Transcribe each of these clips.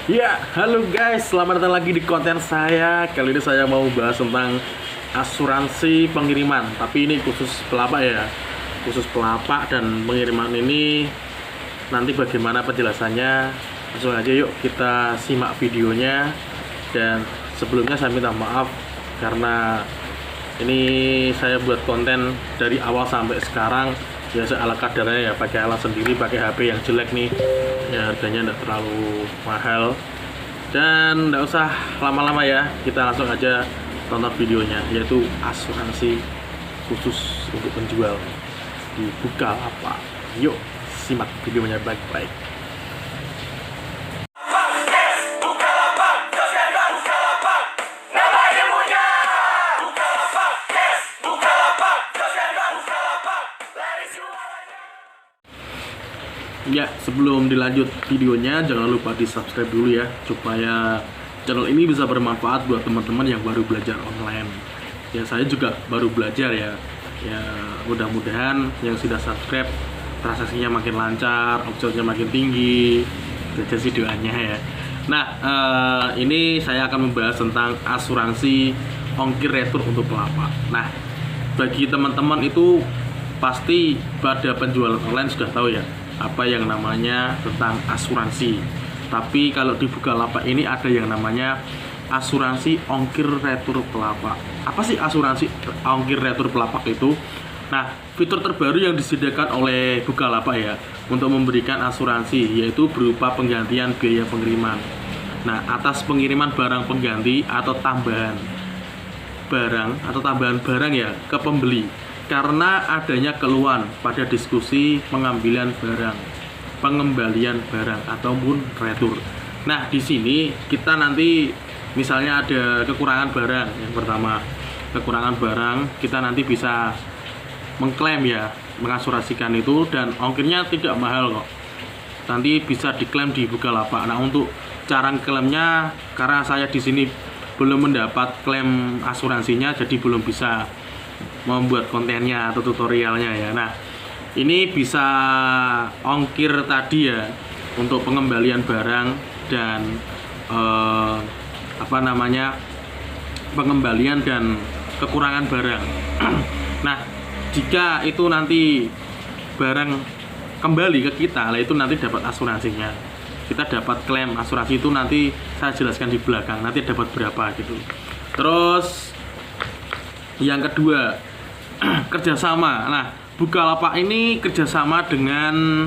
Ya, halo guys, selamat datang lagi di konten saya. Kali ini saya mau bahas tentang asuransi pengiriman. Tapi ini khusus pelapak ya, khusus pelapak dan pengiriman ini nanti bagaimana penjelasannya. Langsung aja yuk kita simak videonya. Dan sebelumnya saya minta maaf karena ini saya buat konten dari awal sampai sekarang biasa ala kadarnya ya, pakai alat sendiri, pakai HP yang jelek nih ya, harganya tidak terlalu mahal. Dan tidak usah lama-lama ya, kita langsung aja tonton videonya, yaitu asuransi khusus untuk penjual di Bukalapak. Yuk simak videonya baik-baik. Ya, sebelum dilanjut videonya, jangan lupa di subscribe dulu ya, supaya channel ini bisa bermanfaat buat teman-teman yang baru belajar online. Ya, saya juga baru belajar ya. Ya, mudah-mudahan yang sudah subscribe transaksinya makin lancar, omsetnya makin tinggi. Itu aja sih doanya ya. Nah, ini saya akan membahas tentang asuransi ongkir retur untuk pelapak. Nah, bagi teman-teman itu pasti pada penjualan online sudah tahu ya apa yang namanya tentang asuransi. Tapi kalau di Bukalapak ini ada yang namanya asuransi ongkir retur pelapak. Apa sih asuransi ongkir retur pelapak itu? Nah, fitur terbaru yang disediakan oleh Bukalapak ya untuk memberikan asuransi, yaitu berupa penggantian biaya pengiriman. Nah, atas pengiriman barang pengganti atau tambahan barang ya ke pembeli, karena adanya keluhan pada diskusi pengembalian barang ataupun retur. Nah, di sini kita nanti misalnya ada kekurangan barang. Yang pertama, kekurangan barang kita nanti bisa mengklaim ya, mengasurasikan itu, dan ongkirnya tidak mahal kok. Nanti bisa diklaim di Bukalapak. Nah, untuk cara klaimnya, karena saya di sini belum mendapat klaim asuransinya, jadi belum bisa membuat kontennya atau tutorialnya ya. Nah, ini bisa ongkir tadi ya untuk pengembalian barang dan pengembalian dan kekurangan barang. Nah, jika itu nanti barang kembali ke kita, lah itu nanti dapat asuransinya. Kita dapat klaim asuransi itu, nanti saya jelaskan di belakang, nanti dapat berapa gitu. Terus yang kedua, kerjasama. Nah, Bukalapak ini kerjasama dengan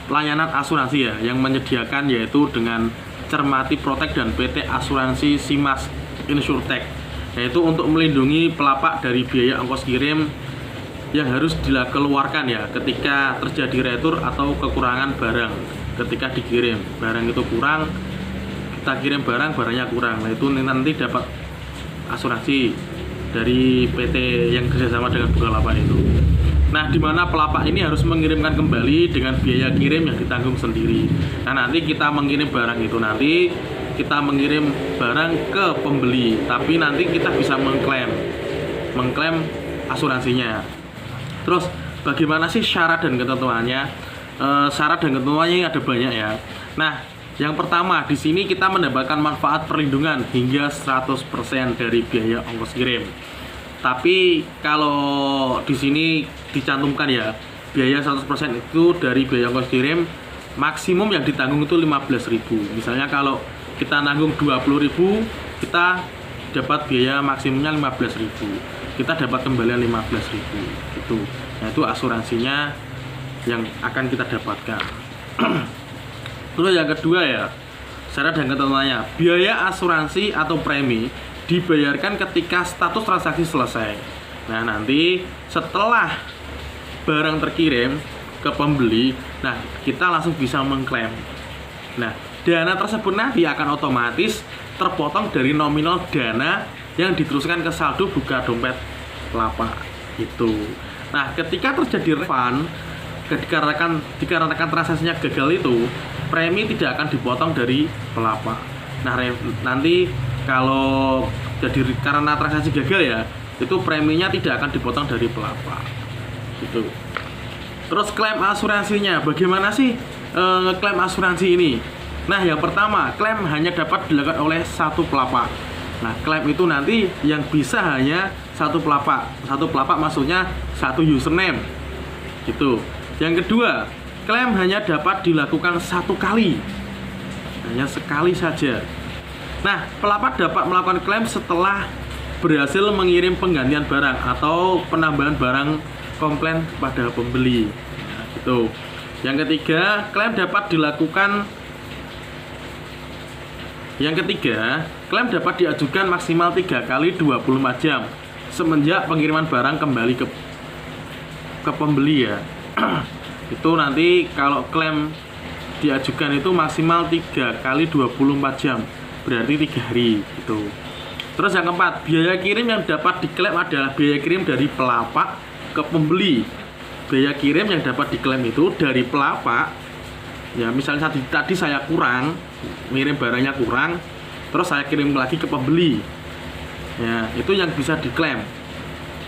layanan asuransi ya, yang menyediakan yaitu dengan Cermati Protect dan PT Asuransi Simas Insurtech, yaitu untuk melindungi pelapak dari biaya ongkos kirim yang harus dikeluarkan ya ketika terjadi retur atau kekurangan barang. Ketika dikirim barang itu kurang, kita kirim barangnya kurang, nah itu nanti dapat asuransi dari PT yang kerjasama dengan Bukalapak itu. Nah, di mana pelapak ini harus mengirimkan kembali dengan biaya kirim yang ditanggung sendiri. Nah, nanti kita mengirim barang itu, nanti kita mengirim barang ke pembeli, tapi nanti kita bisa mengklaim asuransinya. Terus bagaimana sih syarat dan ketentuannya? Syarat dan ketentuannya ada banyak ya. Nah, yang pertama, di sini kita mendapatkan manfaat perlindungan hingga 100% dari biaya ongkos kirim. Tapi kalau di sini dicantumkan ya, biaya 100% itu dari biaya ongkos kirim, maksimum yang ditanggung itu 15.000. Misalnya kalau kita nanggung 20.000, kita dapat biaya maksimumnya 15.000. Kita dapat kembalian 15.000 gitu. Nah, itu asuransinya yang akan kita dapatkan. Terus yang kedua ya, syarat dan ketentuannya. Biaya asuransi atau premi dibayarkan ketika status transaksi selesai. Nah, nanti setelah barang terkirim ke pembeli, nah kita langsung bisa mengklaim. Nah, dana tersebut nanti akan otomatis terpotong dari nominal dana yang diteruskan ke saldo buka dompet pelapak itu. Nah, ketika terjadi refund, dikarenakan transaksinya gagal itu, premi tidak akan dipotong dari pelapak. Nah, nanti kalau jadi karena transaksi gagal ya, itu preminya tidak akan dipotong dari pelapak gitu. Terus klaim asuransinya, bagaimana sih ngeklaim asuransi ini? Nah, yang pertama, klaim hanya dapat dilakukan oleh satu pelapak. Nah, klaim itu nanti yang bisa hanya satu pelapak. Satu pelapak maksudnya satu username. Gitu. Yang kedua, klaim hanya dapat dilakukan satu kali. Hanya sekali saja. Nah, pelapak dapat melakukan klaim setelah berhasil mengirim penggantian barang atau penambahan barang komplain pada pembeli. Nah, gitu. Yang ketiga, klaim dapat diajukan maksimal 3 kali 24 jam semenjak pengiriman barang kembali ke pembeli ya. Itu nanti kalau klaim diajukan itu maksimal 3 kali 24 jam, berarti 3 hari gitu. Terus yang keempat, biaya kirim yang dapat diklaim adalah biaya kirim dari pelapak ke pembeli. Biaya kirim yang dapat diklaim itu dari pelapak, ya misalnya tadi saya kurang, ngirim barangnya kurang, terus saya kirim lagi ke pembeli, ya itu yang bisa diklaim.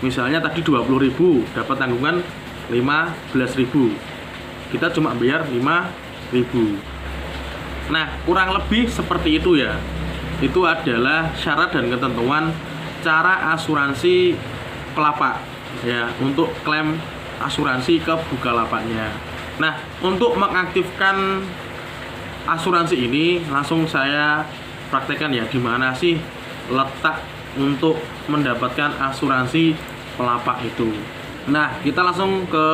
Misalnya tadi 20.000, dapat tanggungan 15.000, kita cuma bayar 5.000. Nah, kurang lebih seperti itu ya. Itu adalah syarat dan ketentuan cara asuransi pelapak ya, untuk klaim asuransi ke Bukalapaknya. Nah, untuk mengaktifkan asuransi ini langsung saya praktekkan ya, di mana sih letak untuk mendapatkan asuransi pelapak itu. Nah, kita langsung ke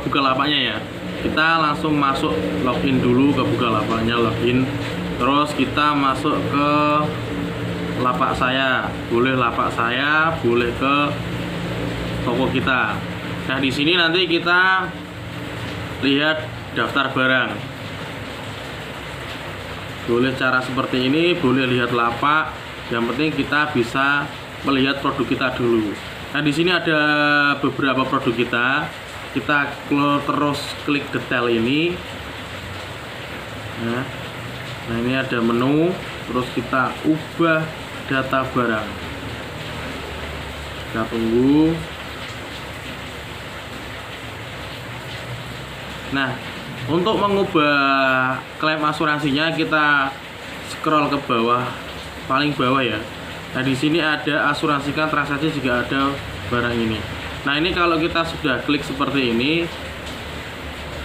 Bukalapaknya ya. Kita langsung masuk, login dulu ke Bukalapaknya, login. Terus kita masuk ke lapak saya, boleh lapak saya, boleh ke toko kita. Nah, di sini nanti kita lihat daftar barang. Boleh cara seperti ini, boleh lihat lapak. Yang penting kita bisa melihat produk kita dulu. Nah, di sini ada beberapa produk kita. Kita terus klik detail ini. Nah, ini ada menu, terus kita ubah data barang. Kita tunggu. Nah, untuk mengubah klaim asuransinya kita scroll ke bawah, paling bawah ya. Nah, di sini ada asuransikan transaksi jika ada barang ini. Nah, ini kalau kita sudah klik seperti ini,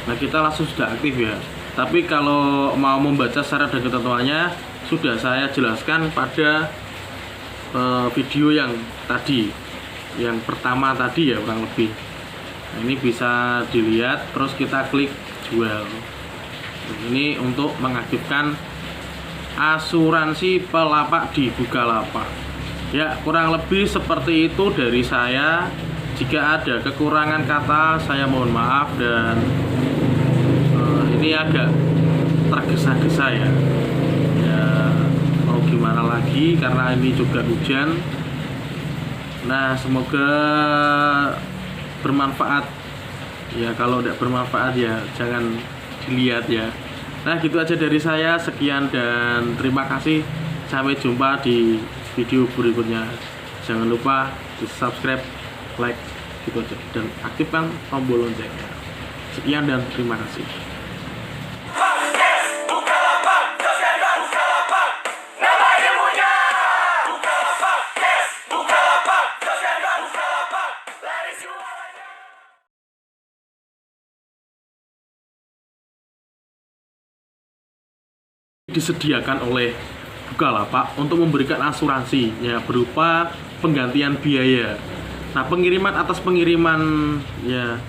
nah kita langsung sudah aktif ya. Tapi kalau mau membaca syarat dan ketentuannya sudah saya jelaskan pada video yang tadi, yang pertama tadi ya kurang lebih. Nah, ini bisa dilihat, terus kita klik jual. Ini untuk mengaktifkan asuransi pelapak di Bukalapak. Ya, kurang lebih seperti itu dari saya. Jika ada kekurangan kata, saya mohon maaf, dan ini agak tergesa-gesa ya. Ya, mau gimana lagi karena ini juga hujan. Nah, semoga bermanfaat. Ya, kalau tidak bermanfaat ya jangan dilihat ya. Nah, gitu aja dari saya. Sekian dan terima kasih. Sampai jumpa di video berikutnya. Jangan lupa di subscribe, like, gitu aja, dan aktifkan tombol loncengnya. Sekian dan terima kasih. Disediakan oleh Bukalapak untuk memberikan asuransi ya, berupa penggantian biaya. Nah, pengiriman atas pengiriman ya